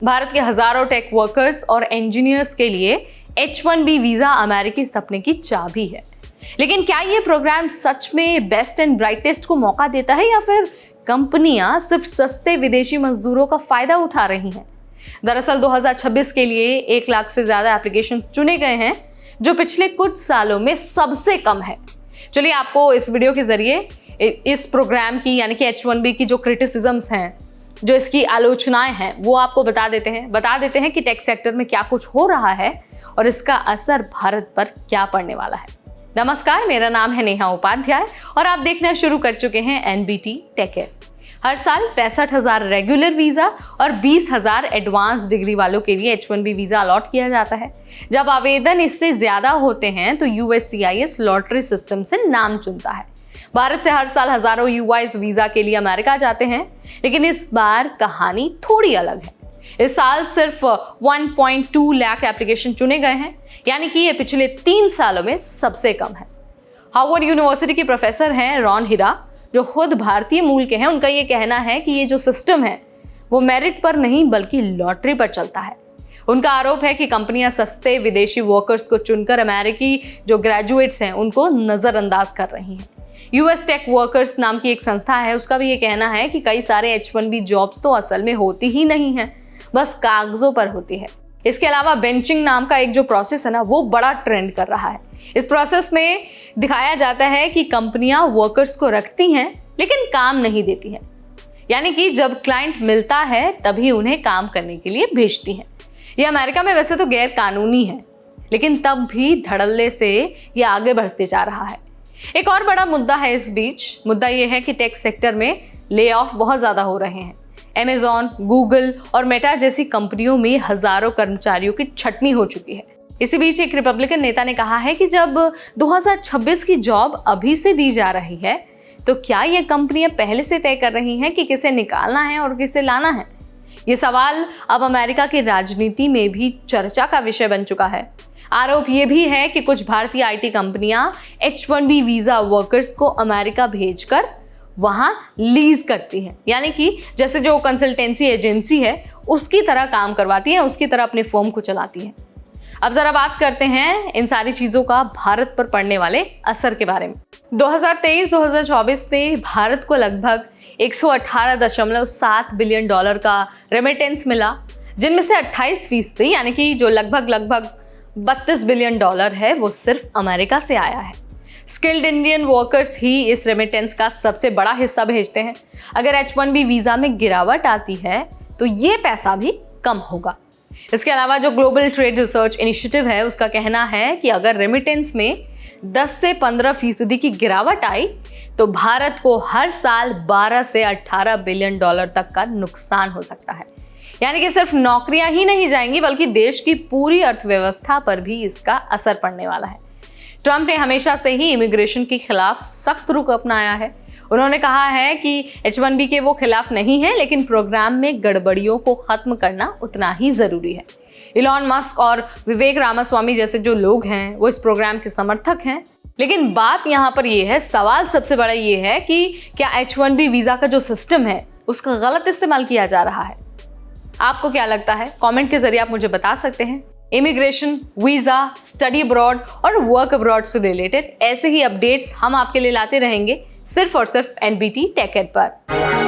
भारत के हजारों take workers और इंजीनियर्स के लिए H-1B वीजा अमेरिकी सपने की चाबी है। लेकिन क्या ये प्रोग्राम सच में बेस्ट एंड ब्राइटेस्ट को मौका देता है या फिर कंपनियां सिर्फ सस्ते विदेशी मजदूरों का फायदा उठा रही हैं? दरअसल 2026 के लिए 1 लाख से ज्यादा एप्लीकेशन चुने गए हैं, जो पिछले कुछ सालों में सबसे कम है। चलिए आपको इस वीडियो के जरिए इस प्रोग्राम की यानी कि H-1B की जो क्रिटिसिजम्स हैं, जो इसकी आलोचनाएं हैं, वो आपको बता देते हैं कि टेक सेक्टर में क्या कुछ हो रहा है और इसका असर भारत पर क्या पड़ने वाला है। नमस्कार, मेरा नाम है नेहा उपाध्याय और आप देखना शुरू कर चुके हैं NBT टेक। हर साल 65,000 रेगुलर वीजा और 20,000 एडवांस डिग्री वालों के लिए H-1B वीजा अलॉट किया जाता है। जब आवेदन इससे ज्यादा होते हैं तो USCIS लॉटरी सिस्टम से नाम चुनता है। भारत से हर साल हजारों युवा इस वीजा के लिए अमेरिका जाते हैं, लेकिन इस बार कहानी थोड़ी अलग है। इस साल सिर्फ 1.2 लाख एप्लीकेशन चुने गए हैं, यानी कि ये पिछले 3 सालों में सबसे कम है। हार्वर्ड यूनिवर्सिटी के प्रोफेसर हैं रॉन हीरा, जो खुद भारतीय मूल के हैं। उनका ये कहना है कि ये जो सिस्टम है वो मेरिट पर नहीं बल्कि लॉटरी पर चलता है। उनका आरोप है कि कंपनियां सस्ते विदेशी वर्कर्स को चुनकर अमेरिकी जो ग्रेजुएट्स हैं उनको नजरअंदाज कर रही हैं। यूएस टेक वर्कर्स नाम की एक संस्था है, उसका भी ये कहना है कि कई सारे H-1B जॉब्स तो असल में होती ही नहीं है, बस कागजों पर होती है। इसके अलावा बेंचिंग नाम का एक जो प्रोसेस है ना, वो बड़ा ट्रेंड कर रहा है। इस प्रोसेस में दिखाया जाता है कि कंपनियां वर्कर्स को रखती हैं लेकिन काम नहीं देती हैं, यानी कि जब क्लाइंट मिलता है तभी उन्हें काम करने के लिए भेजती हैं। ये अमेरिका में वैसे तो गैर कानूनी है, लेकिन तब भी धड़ल्ले से ये आगे बढ़ते जा रहा है। एक और बड़ा मुद्दा है इस बीच। मुद्दा ये है कि टेक सेक्टर में ले ऑफ बहुत ज्यादा हो रहे हैं। Amazon, गूगल और मेटा जैसी कंपनियों में हजारों कर्मचारियों की छटनी हो चुकी है। इसी बीच एक रिपब्लिकन नेता ने कहा है कि जब 2026 की जॉब अभी से दी जा रही है, तो क्या ये कंपनियां पहले से तय कर रही हैं कि किसे निकालना है और किसे लाना है? ये सवाल अब अमेरिका की राजनीति में भी चर्चा का विषय बन चुका है। आरोप ये भी है कि कुछ भारतीय IT कंपनियां H-1B वीजा वर्कर्स को अमेरिका भेजकर वहां लीज करती हैं, यानी कि जैसे जो कंसल्टेंसी एजेंसी है उसकी तरह काम करवाती है, उसकी तरह अपने फर्म को चलाती है। अब जरा बात करते हैं इन सारी चीजों का भारत पर पड़ने वाले असर के बारे में। 2023-2024 में भारत को लगभग 118.7 बिलियन डॉलर का रेमिटेंस मिला, जिनमें से 28% यानी कि जो लगभग 32 बिलियन डॉलर है वो सिर्फ अमेरिका से आया है। स्किल्ड इंडियन वर्कर्स ही इस रेमिटेंस का सबसे बड़ा हिस्सा भेजते हैं। अगर H-1B वीजा में गिरावट आती है तो ये पैसा भी कम होगा। इसके अलावा जो ग्लोबल ट्रेड रिसर्च इनिशिएटिव है, उसका कहना है कि अगर रेमिटेंस में 10 से 15% की गिरावट आई तो भारत को हर साल 12 से 18 बिलियन डॉलर तक का नुकसान हो सकता है। यानी कि सिर्फ नौकरियां ही नहीं जाएंगी बल्कि देश की पूरी अर्थव्यवस्था पर भी इसका असर पड़ने वाला है। ट्रंप ने हमेशा से ही इमिग्रेशन के खिलाफ सख्त रुख अपनाया है। उन्होंने कहा है कि H-1B के वो खिलाफ नहीं है, लेकिन प्रोग्राम में गड़बड़ियों को खत्म करना उतना ही जरूरी है। इलॉन मस्क और विवेक रामास्वामी जैसे जो लोग हैं वो इस प्रोग्राम के समर्थक हैं, लेकिन बात यहाँ पर ये है, सवाल सबसे बड़ा ये है कि क्या H-1B वीजा का जो सिस्टम है उसका गलत इस्तेमाल किया जा रहा है? आपको क्या लगता है? कमेंट के जरिए आप मुझे बता सकते हैं। इमिग्रेशन, वीजा, स्टडी अब्रॉड और वर्क अब्रॉड से रिलेटेड ऐसे ही अपडेट्स हम आपके लिए लाते रहेंगे, सिर्फ और सिर्फ NBT टेक पर।